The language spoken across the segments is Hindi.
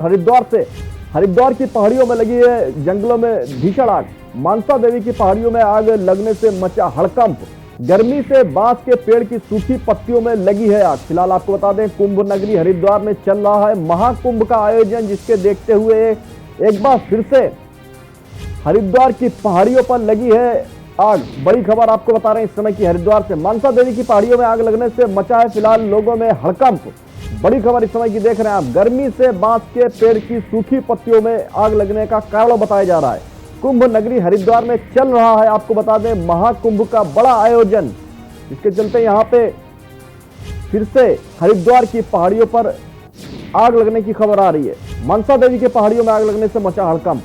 हरिद्वार की पहाड़ियों में लगी है जंगलों में भीषण आग। मानसा देवी की पहाड़ियों में आग लगने से मचा हड़कंप। गर्मी से बांस के पेड़ की सूखी पत्तियों में लगी है आग। फिलहाल आपको बता दें, कुंभ नगरी हरिद्वार में चल रहा है महाकुंभ का आयोजन, जिसके देखते हुए एक बार फिर से हरिद्वार की पहाड़ियों पर लगी है आग। बड़ी खबर आपको बता रहे हैं इस समय की हरिद्वार से। मानसा देवी की पहाड़ियों में आग लगने से मचा है फिलहाल लोगों में हड़कंप। बड़ी खबर इस समय की देख रहे हैं आप। गर्मी से बांस के पेड़ की सूखी पत्तियों में आग लगने का कारण बताया जा रहा है। कुंभ नगरी हरिद्वार में चल रहा है, आपको बता दें, महाकुंभ का बड़ा आयोजन। इसके चलते यहां पे फिर से हरिद्वार की पहाड़ियों पर आग लगने की खबर आ रही है। मनसा देवी के पहाड़ियों में आग लगने से मचा हड़कंप।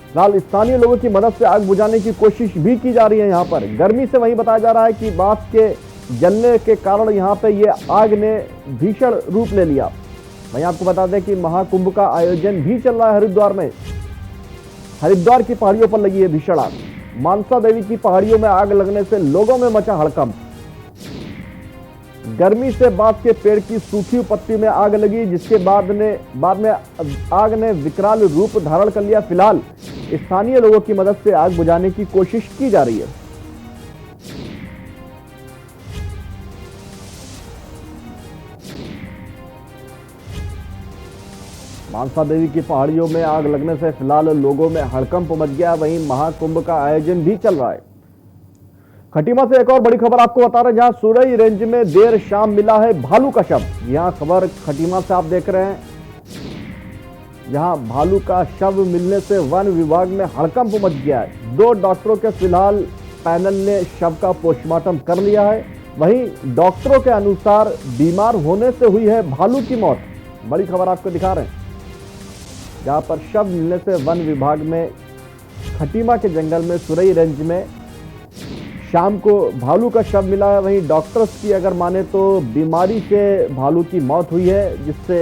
फिलहाल स्थानीय लोगों की मदद से आग बुझाने की कोशिश भी की जा रही है। यहां पर गर्मी से वहीं बताया जा रहा है कि बांस के जलने के कारण यहां पे ये आग ने भीषण रूप ले लिया। वहीं आपको बता दें कि महाकुंभ का आयोजन भी चल रहा है हरिद्वार में। हरिद्वार की पहाड़ियों पर लगी है भीषण आग। मानसा देवी की पहाड़ियों में आग लगने से लोगों में मचा हड़कंप। गर्मी से बांस के पेड़ की सूखी पत्ती में आग लगी, जिसके बाद में आग ने विकराल रूप धारण कर लिया। फिलहाल स्थानीय लोगों की मदद से आग बुझाने की कोशिश की जा रही है। मानसा देवी की पहाड़ियों में आग लगने से फिलहाल लोगों में हड़कंप मच गया। वहीं महाकुंभ का आयोजन भी चल रहा है। खटीमा से एक और बड़ी खबर आपको बता रहे हैं, जहां सुरई रेंज में देर शाम मिला है भालू का शव। यहां खबर खटीमा से आप देख रहे हैं, जहां भालू का शव मिलने से वन विभाग में हड़कंप मच गया है। 2 डॉक्टरों के फिलहाल पैनल ने शव का पोस्टमार्टम कर लिया है। वहीं डॉक्टरों के अनुसार बीमार होने से हुई है भालू की मौत। बड़ी खबर आपको दिखा रहे हैं, जहां पर शव मिलने से वन विभाग में खटीमा के जंगल में सुरई रेंज में शाम को भालू का शव मिला है। वहीं डॉक्टर्स की अगर माने तो बीमारी से भालू की मौत हुई है, जिससे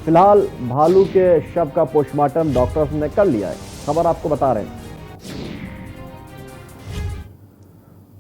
फिलहाल भालू के शव का पोस्टमार्टम डॉक्टर्स ने कर लिया है। खबर आपको बता रहे हैं।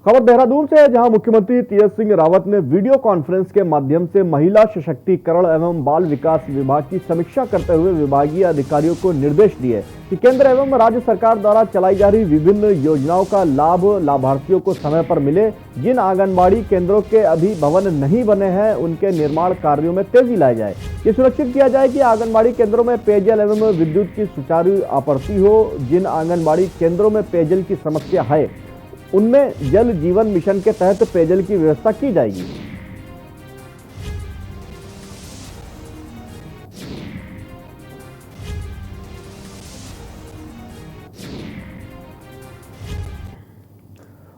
खबर देहरादून से है, जहां मुख्यमंत्री तीरथ सिंह रावत ने वीडियो कॉन्फ्रेंस के माध्यम से महिला सशक्तिकरण एवं बाल विकास विभाग की समीक्षा करते हुए विभागीय अधिकारियों को निर्देश दिए कि केंद्र एवं राज्य सरकार द्वारा चलाई जा रही विभिन्न योजनाओं का लाभ लाभार्थियों को समय पर मिले। जिन आंगनबाड़ी केंद्रों के अभी भवन नहीं बने हैं, उनके निर्माण कार्यों में तेजी लाई जाए। ये सुनिश्चित किया जाए कि आंगनबाड़ी केंद्रों में पेयजल एवं विद्युत की सुचारू आपूर्ति हो। जिन आंगनबाड़ी केंद्रों में पेयजल की समस्या है, उनमें जल जीवन मिशन के तहत पेयजल की व्यवस्था की जाएगी।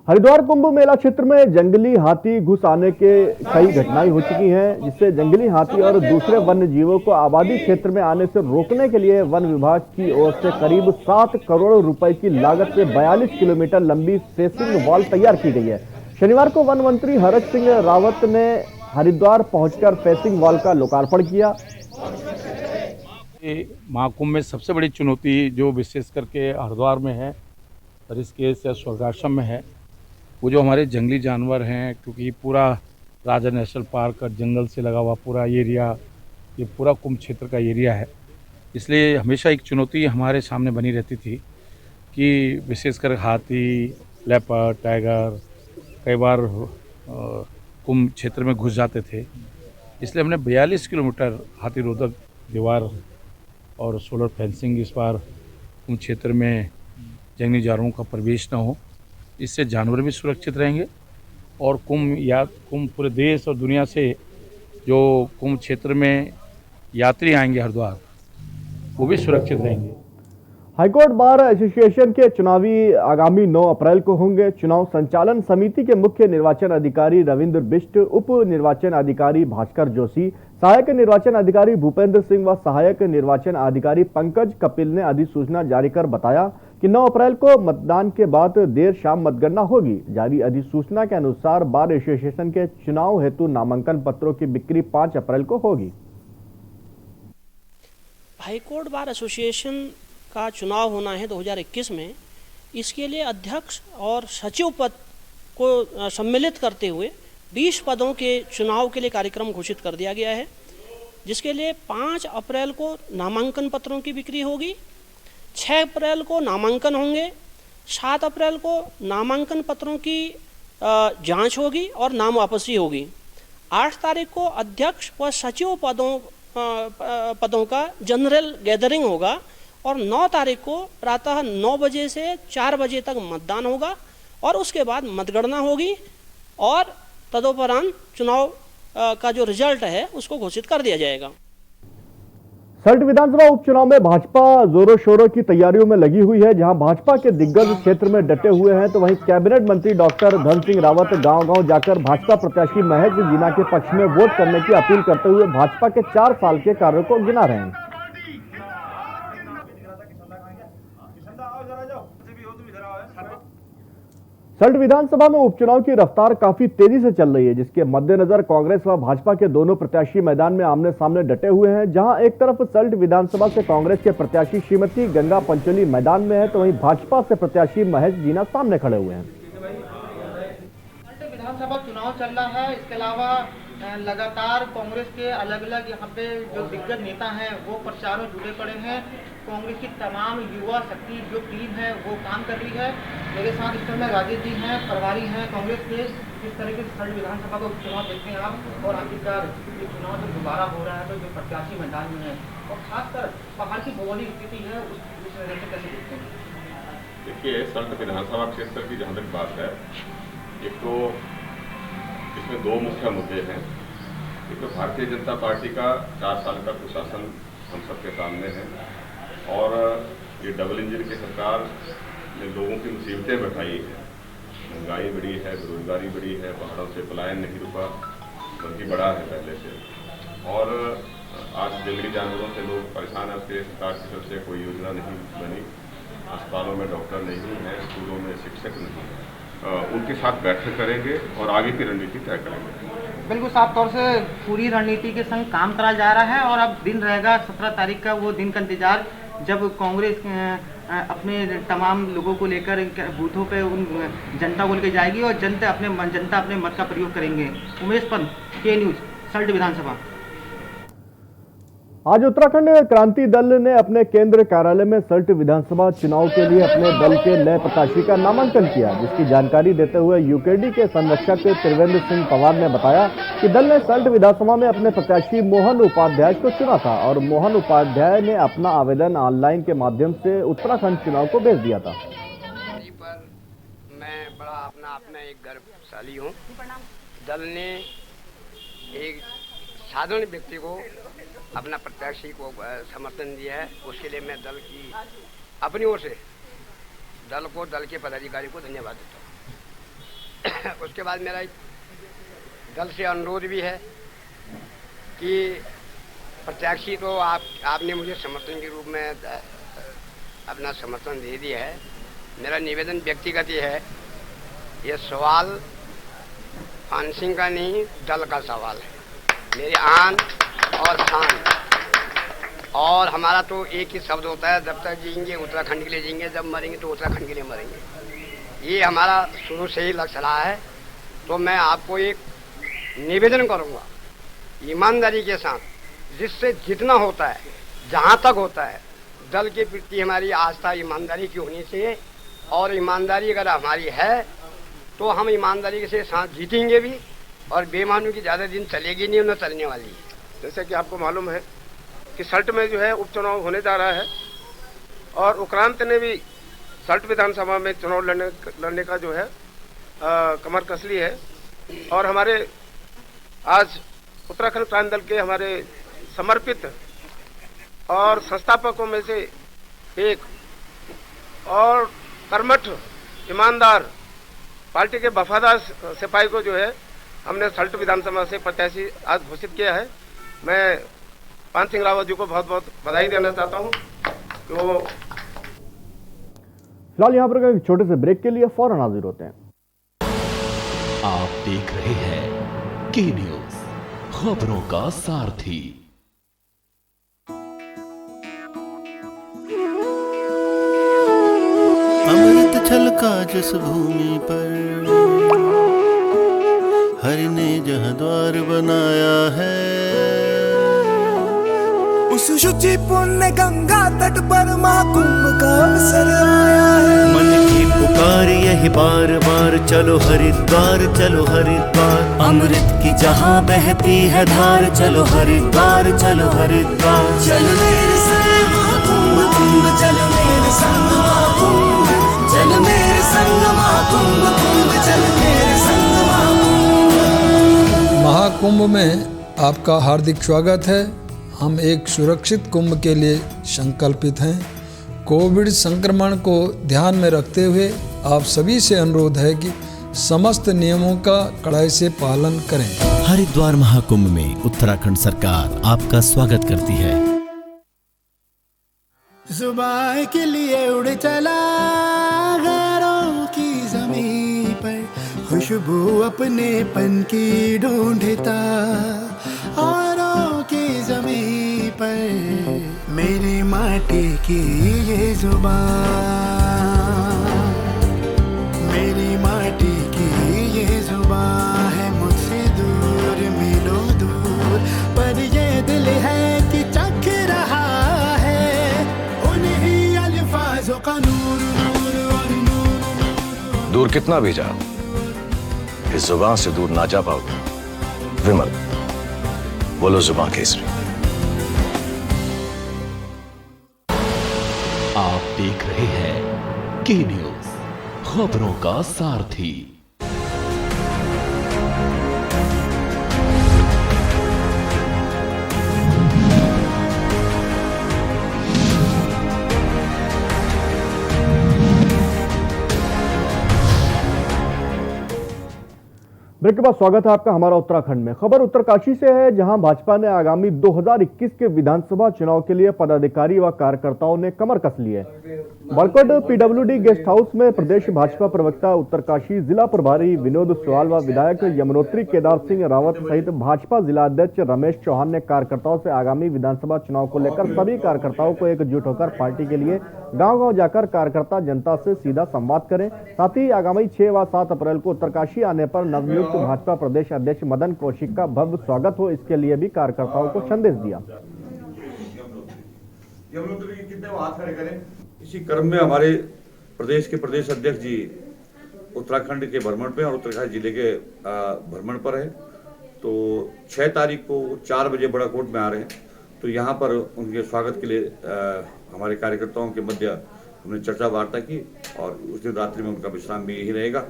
हरिद्वार कुंभ मेला क्षेत्र में जंगली हाथी घुस आने के कई घटनाएं हो चुकी हैं, जिससे जंगली हाथी और दूसरे वन्य जीवों को आबादी क्षेत्र में आने से रोकने के लिए वन विभाग की ओर से करीब 7 करोड़ रुपए की लागत से 42 किलोमीटर लंबी फेंसिंग वॉल तैयार की गई है। शनिवार को वन मंत्री हरक सिंह रावत ने हरिद्वार पहुंचकर फेंसिंग वॉल का लोकार्पण किया। महाकुंभ में सबसे बड़ी चुनौती जो विशेष करके हरिद्वार में है, ऋषिकेश या स्वर्गाश्रम में है, वो जो हमारे जंगली जानवर हैं, क्योंकि पूरा राजा नेशनल पार्क और जंगल से लगा हुआ पूरा एरिया, ये पूरा कुंभ क्षेत्र का एरिया है। इसलिए हमेशा एक चुनौती हमारे सामने बनी रहती थी कि विशेषकर हाथी, लेपर्ड, टाइगर कई बार कुंभ क्षेत्र में घुस जाते थे। इसलिए हमने 42 किलोमीटर हाथी रोधक दीवार और सोलर फेंसिंग इस बार कुंभ क्षेत्र में जंगली जानवरों का प्रवेश न हो, इससे जानवर भी सुरक्षित रहेंगे और कुंभ पूरे देश और दुनिया से जो कुंभ क्षेत्र में यात्री आएंगे हरिद्वार, वो भी सुरक्षित रहेंगे। हाईकोर्ट बार एसोसिएशन के चुनावी आगामी 9 अप्रैल को होंगे। चुनाव संचालन समिति के मुख्य निर्वाचन अधिकारी रविंद्र बिष्ट, उप निर्वाचन अधिकारी भास्कर जोशी, सहायक निर्वाचन अधिकारी भूपेंद्र सिंह व सहायक निर्वाचन अधिकारी पंकज कपिल ने अधिसूचना जारी कर बताया कि 9 अप्रैल को मतदान के बाद देर शाम मतगणना होगी। जारी अधिसूचना के अनुसार बार एसोसिएशन के चुनाव हेतु नामांकन पत्रों की बिक्री 5 अप्रैल को होगी। हाईकोर्ट बार एसोसिएशन का चुनाव होना है 2021 में। इसके लिए अध्यक्ष और सचिव पद को सम्मिलित करते हुए 20 पदों के चुनाव के लिए कार्यक्रम घोषित कर दिया गया है। जिसके लिए 5 अप्रैल को नामांकन पत्रों की बिक्री होगी, 6 अप्रैल को नामांकन होंगे, 7 अप्रैल को नामांकन पत्रों की जांच होगी और नाम वापसी होगी। 8 तारीख को अध्यक्ष व सचिव पदों का जनरल गैदरिंग होगा और 9 तारीख को प्रातः 9 बजे से 4 बजे तक मतदान होगा और उसके बाद मतगणना होगी और तदोपरांत चुनाव का जो रिजल्ट है उसको घोषित कर दिया जाएगा। सल्ट विधानसभा उपचुनाव में भाजपा जोरों शोरों की तैयारियों में लगी हुई है। जहां भाजपा के दिग्गज क्षेत्र में डटे हुए हैं, तो वहीं कैबिनेट मंत्री डॉक्टर धन सिंह रावत गांव-गांव जाकर भाजपा प्रत्याशी महेश जीना के पक्ष में वोट करने की अपील करते हुए भाजपा के 4 साल के कार्यों को गिना रहे हैं। सल्ट विधानसभा में उपचुनाव की रफ्तार काफी तेजी से चल रही है, जिसके मद्देनजर कांग्रेस व भाजपा के दोनों प्रत्याशी मैदान में आमने सामने डटे हुए हैं। जहां एक तरफ सल्ट विधानसभा से कांग्रेस के प्रत्याशी श्रीमती गंगा पंचोली मैदान में है, तो वहीं भाजपा से प्रत्याशी महेश जीना सामने खड़े हुए हैं। सल्ट विधानसभा चुनाव चल रहा है। इसके अलावा लगातार कांग्रेस के अलग अलग यहाँ पे जो दिग्गज नेता हैं वो प्रचारों जुड़े पड़े हैं। कांग्रेस की तमाम युवा शक्ति जो टीम है वो काम कर रही है। मेरे साथ इस समय राजेश जी हैं, प्रभारी हैं कांग्रेस के। किस तरीके से सल्ट विधानसभा का उपचुनाव देखते हैं आप, और आखिरकार ये चुनाव जब दोबारा हो रहा है तो जो प्रत्याशी मैदान में है और खासकर पहाड़ की भौगोलिक स्थिति है उस वजह से कैसे देखते हैं? देखिए, सल्ट विधानसभा क्षेत्र की जहाँ तक बात है, एक तो इसमें 2 मुख्य मुद्दे हैं। एक तो भारतीय जनता पार्टी का 4 साल का कुशासन हम सबके सामने है और ये डबल इंजन की सरकार ने लोगों की मुसीबतें बढ़ाई है। महंगाई बढ़ी है, बेरोजगारी बढ़ी है, पहाड़ों से पलायन नहीं रुका बल्कि बढ़ा है पहले से। और आज जंगली जानवरों से लोग परेशान है। उसके सरकार की तरफ से कोई योजना नहीं बनी, अस्पतालों में डॉक्टर नहीं है, स्कूलों में शिक्षक नहीं है। उनके साथ बैठक करेंगे और आगे की रणनीति तय करेंगे। बिल्कुल साफ तौर से पूरी रणनीति के संग काम करा जा रहा है और अब दिन रहेगा 17 तारीख का, वो दिन का इंतजार जब कांग्रेस अपने तमाम लोगों को लेकर बूथों पे उन जनता को लेकर जाएगी और जनता अपने मत का प्रयोग करेंगे। उमेश पंत, के न्यूज़, सल्ट विधानसभा। आज उत्तराखंड क्रांति दल ने अपने केंद्र कार्यालय में सल्ट विधानसभा चुनाव के लिए अपने दल के नए प्रत्याशी का नामांकन किया, जिसकी जानकारी देते हुए यूकेडी के संरक्षक त्रिवेंद्र सिंह पवार ने बताया कि दल ने सल्ट विधानसभा में अपने प्रत्याशी मोहन उपाध्याय को चुना था और मोहन उपाध्याय ने अपना आवेदन ऑनलाइन के माध्यम से उत्तराखंड चुनाव को भेज दिया था। पर मैं बड़ा अपना एक गर्वशाली हूँ। दल ने एक साधारण व्यक्ति को अपना प्रत्याशी को समर्थन दिया है, उसके लिए मैं दल की अपनी ओर से दल के पदाधिकारी को धन्यवाद देता हूँ। उसके बाद मेरा एक दल से अनुरोध भी है कि प्रत्याशी तो आपने मुझे समर्थन के रूप में अपना समर्थन दे दिया है। मेरा निवेदन व्यक्तिगत ही है, ये सवाल फांसिंग का नहीं दल का सवाल है। मेरी आन और शान, और हमारा तो एक ही शब्द होता है, जब तक जिएंगे उत्तराखंड के लिए जिएंगे, जब मरेंगे तो उत्तराखंड के लिए मरेंगे। ये हमारा शुरू से ही लक्ष्य रहा है। तो मैं आपको एक निवेदन करूंगा ईमानदारी के साथ, जिससे जितना होता है जहां तक होता है, दल के प्रति हमारी आस्था ईमानदारी की होनी चाहिए। और ईमानदारी अगर हमारी है तो हम ईमानदारी के साथ जीतेंगे भी, और बेईमानी की ज़्यादा दिन चलेगी नहीं, न चलने वाली है। जैसे कि आपको मालूम है कि सल्ट में जो है उपचुनाव होने जा रहा है और उक्रांत ने भी सल्ट विधानसभा में चुनाव लड़ने का जो है कमर कस ली है। और हमारे आज उत्तराखंड क्रांति दल के हमारे समर्पित और संस्थापकों में से एक और कर्मठ ईमानदार पार्टी के वफादार सिपाही को जो है हमने सल्ट विधानसभा से प्रत्याशी आज घोषित किया है। मैं पान सिंह रावत जी को बहुत बहुत बधाई देना चाहता हूं कि वो। फिलहाल यहाँ पर एक छोटे से ब्रेक के लिए फौरन हाजिर होते हैं। आप देख रहे हैं के न्यूज़, खबरों का सारथी। अमृत छलका जिस भूमि पर हरि ने जहाँ द्वार बनाया है, शुचि पुण्य गंगा तट पर महाकुंभ का अवसर आया है। मन की पुकार यही बार बार, चलो हरिद्वार चलो हरिद्वार। अमृत की जहाँ बहती है धार, चलो हरिद्वार चलो हरिद्वार। चल मेरे संग महाकुंभ कुंभ, चल मेरे संग महाकुंभ, चल मेरे संग महाकुंभ कुंभ, चल मेरे संग महाकुंभ। महाकुंभ में आपका हार्दिक स्वागत है। हम एक सुरक्षित कुंभ के लिए संकल्पित हैं। कोविड संक्रमण को ध्यान में रखते हुए आप सभी से अनुरोध है कि समस्त नियमों का कड़ाई से पालन करें। हरिद्वार महाकुंभ में उत्तराखंड सरकार आपका स्वागत करती है। सुबह के लिए उड़ चला गैरों की ज़मीं पर, खुशबू अपनेपन की ढूंढता औरों की ज़मीं पर। मेरी माटी की ये जुबान, मेरी माटी की ये जुबान है मुझसे दूर मीलों दूर, पर ये दिल है कि चख रहा है उन्हीं अल्फाजों का नूर नूर और नूर। दूर कितना भी जाओ, इस जुबान से दूर ना जा पाओगे। विमल, बोलो जुबान केसरी। आप देख रहे हैं के न्यूज, खबरों का सारथी। ब्रेक के बाद स्वागत है आपका हमारा उत्तराखंड में। खबर उत्तरकाशी से है, जहां भाजपा ने आगामी 2021 के विधानसभा चुनाव के लिए पदाधिकारी व कार्यकर्ताओं ने कमर कस ली है। बड़कोट पीडब्ल्यूडी गेस्ट हाउस में प्रदेश भाजपा प्रवक्ता उत्तरकाशी, जिला प्रभारी विनोद सवाल व विधायक यमुनोत्री केदार सिंह रावत सहित भाजपा जिला अध्यक्ष रमेश चौहान ने कार्यकर्ताओं से आगामी विधानसभा चुनाव को लेकर सभी कार्यकर्ताओं को एकजुट होकर पार्टी के लिए गाँव-गाँव जाकर कार्यकर्ता जनता से सीधा संवाद करें। साथ ही आगामी 6 व 7 अप्रैल को उत्तरकाशी आने पर नवनियुक्त भाजपा प्रदेश अध्यक्ष मदन कौशिक का भव्य स्वागत हो, इसके लिए भी कार्यकर्ताओं को संदेश दिया। इसी क्रम में हमारे प्रदेश के प्रदेश अध्यक्ष जी उत्तराखंड के भ्रमण पे और उत्तराखंड जिले के भ्रमण पर है। तो 6 तारीख को 4 बजे बड़ाकोट में आ रहे हैं। तो यहाँ पर उनके स्वागत के लिए हमारे कार्यकर्ताओं के मध्य हमने चर्चा वार्ता की और उस दिन रात्रि में उनका विश्राम भी यही रहेगा।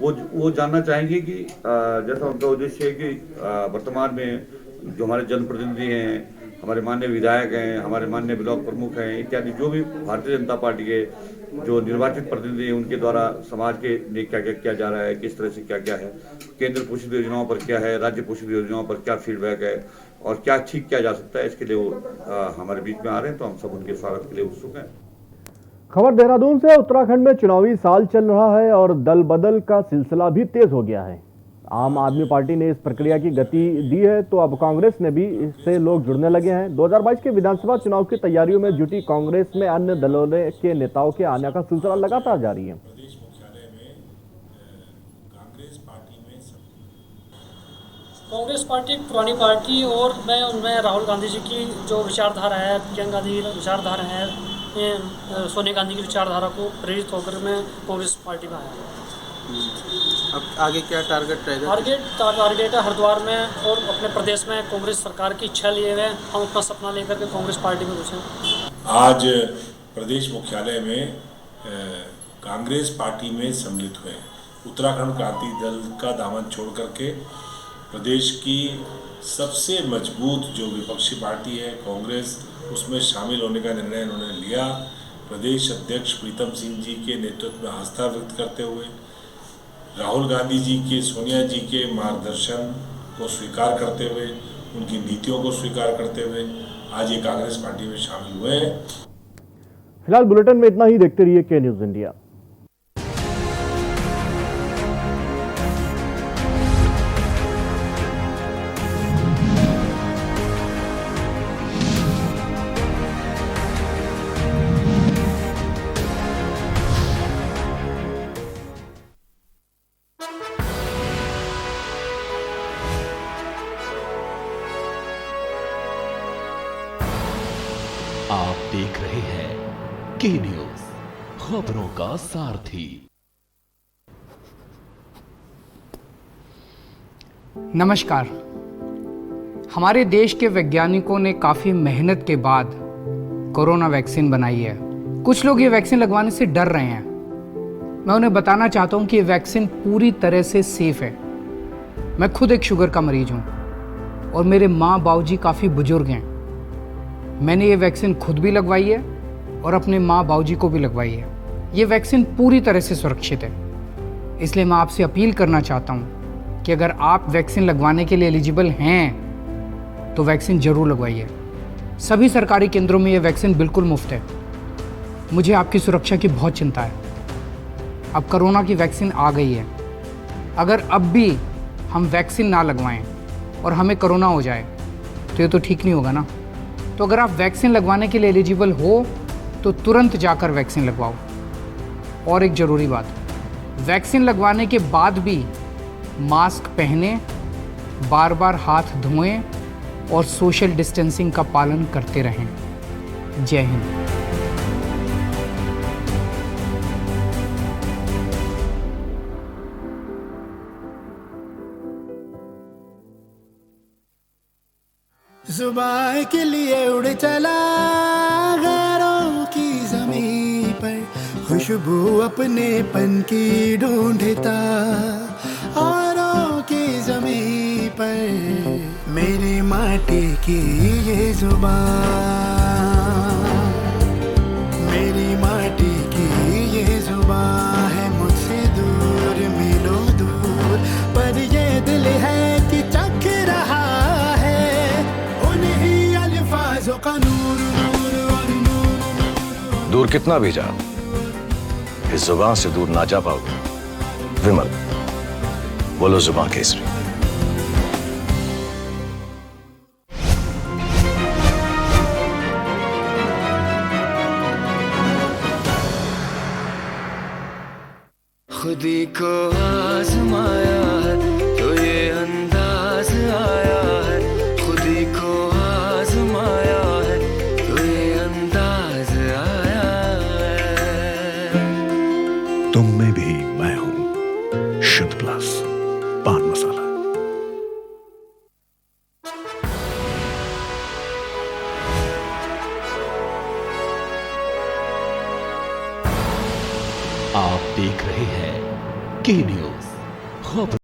वो जानना चाहेंगे कि जैसा उनका उद्देश्य है कि वर्तमान में जो हमारे जनप्रतिनिधि हैं, हमारे माननीय विधायक हैं, हमारे माननीय ब्लॉक प्रमुख हैं इत्यादि, जो भी भारतीय जनता पार्टी के जो निर्वाचित प्रतिनिधि हैं उनके द्वारा समाज के लिए क्या क्या किया जा रहा है, किस तरह से क्या क्या है, केंद्र पोषित योजनाओं पर क्या है, राज्य पोषित योजनाओं पर क्या फीडबैक है और क्या ठीक किया जा सकता है, इसके लिए वो हमारे बीच में आ रहे हैं। तो हम सब उनके स्वागत के लिए उत्सुक हैं। खबर देहरादून से, उत्तराखंड में चुनावी साल चल रहा है और दल बदल का सिलसिला भी तेज हो गया है। आम आदमी पार्टी ने इस प्रक्रिया की गति दी है, तो अब कांग्रेस ने भी इससे लोग जुड़ने लगे हैं। 2022 के विधानसभा चुनाव की तैयारियों में जुटी कांग्रेस में अन्य दलों के नेताओं के आने का सिलसिला लगातार जारी है। कांग्रेस पार्टी एक पुरानी पार्टी और मैं उनमें राहुल गांधी जी की जो विचारधारा है, प्रियंका गांधी की विचारधारा है, सोनिया गांधी की विचारधारा को प्रेरित होकर मैं कांग्रेस पार्टी में आया। अब आगे क्या टारगेट रहेगा? टारगेट है हरिद्वार में और अपने प्रदेश में कांग्रेस सरकार की इच्छा लिए हुए हम अपना सपना लेकर के कांग्रेस पार्टी में घुसे। आज प्रदेश मुख्यालय में कांग्रेस पार्टी में सम्मिलित हुए। उत्तराखंड क्रांति दल का दामन छोड़ करके प्रदेश की सबसे मजबूत जो विपक्षी पार्टी है कांग्रेस, उसमें शामिल होने का निर्णय उन्होंने लिया। प्रदेश अध्यक्ष प्रीतम सिंह जी के नेतृत्व में आस्था व्यक्त करते हुए, राहुल गांधी जी के, सोनिया जी के मार्गदर्शन को स्वीकार करते हुए, उनकी नीतियों को स्वीकार करते हुए आज ये कांग्रेस पार्टी में शामिल हुए हैं। फिलहाल बुलेटिन में इतना ही। देखते रहिए के न्यूज इंडिया। आप देख रहे हैं के न्यूज, खबरों का सारथी। नमस्कार। हमारे देश के वैज्ञानिकों ने काफ़ी मेहनत के बाद कोरोना वैक्सीन बनाई है। कुछ लोग ये वैक्सीन लगवाने से डर रहे हैं। मैं उन्हें बताना चाहता हूँ कि ये वैक्सीन पूरी तरह से सेफ है। मैं खुद एक शुगर का मरीज हूँ और मेरे माँ बाबूजी काफ़ी बुजुर्ग हैं। मैंने ये वैक्सीन खुद भी लगवाई है और अपने माँ बाबूजी को भी लगवाई है। ये वैक्सीन पूरी तरह से सुरक्षित है। इसलिए मैं आपसे अपील करना चाहता हूँ कि अगर आप वैक्सीन लगवाने के लिए एलिजिबल हैं तो वैक्सीन ज़रूर लगवाइए। सभी सरकारी केंद्रों में ये वैक्सीन बिल्कुल मुफ्त है। मुझे आपकी सुरक्षा की बहुत चिंता है। अब कोरोना की वैक्सीन आ गई है। अगर अब भी हम वैक्सीन ना लगवाएं और हमें कोरोना हो जाए तो ये तो ठीक नहीं होगा ना। तो अगर आप वैक्सीन लगवाने के लिए एलिजिबल हो तो तुरंत जाकर वैक्सीन लगवाओ। और एक ज़रूरी बात, वैक्सीन लगवाने के बाद भी मास्क पहने, बार बार हाथ धोएं और सोशल डिस्टेंसिंग का पालन करते रहें। जय हिंद। जुबान के लिए उड़ चला गैरों की ज़मीं पर, खुशबू अपनेपन की ढूंढता औरों की ज़मीं पर। मेरी माटी की ये जुबान, मेरी माटी की ये जुबान है मुझसे दूर मीलों दूर, पर ये दिल है कि चख रहा का नूर नूर और नूर। दूर कितना भी जाओ, इस जुबान से दूर ना जा पाओगे। विमल, बोलो जुबान केसरी। खुदी को आजमाया है तो ये अंदाज आया है, खुदी को आजमाया है तो ये अंदाज आया है। तुम में भी मैं हूं, शुद्ध प्लस पान मसाला। आप देख रहे हैं के न्यूज, खबर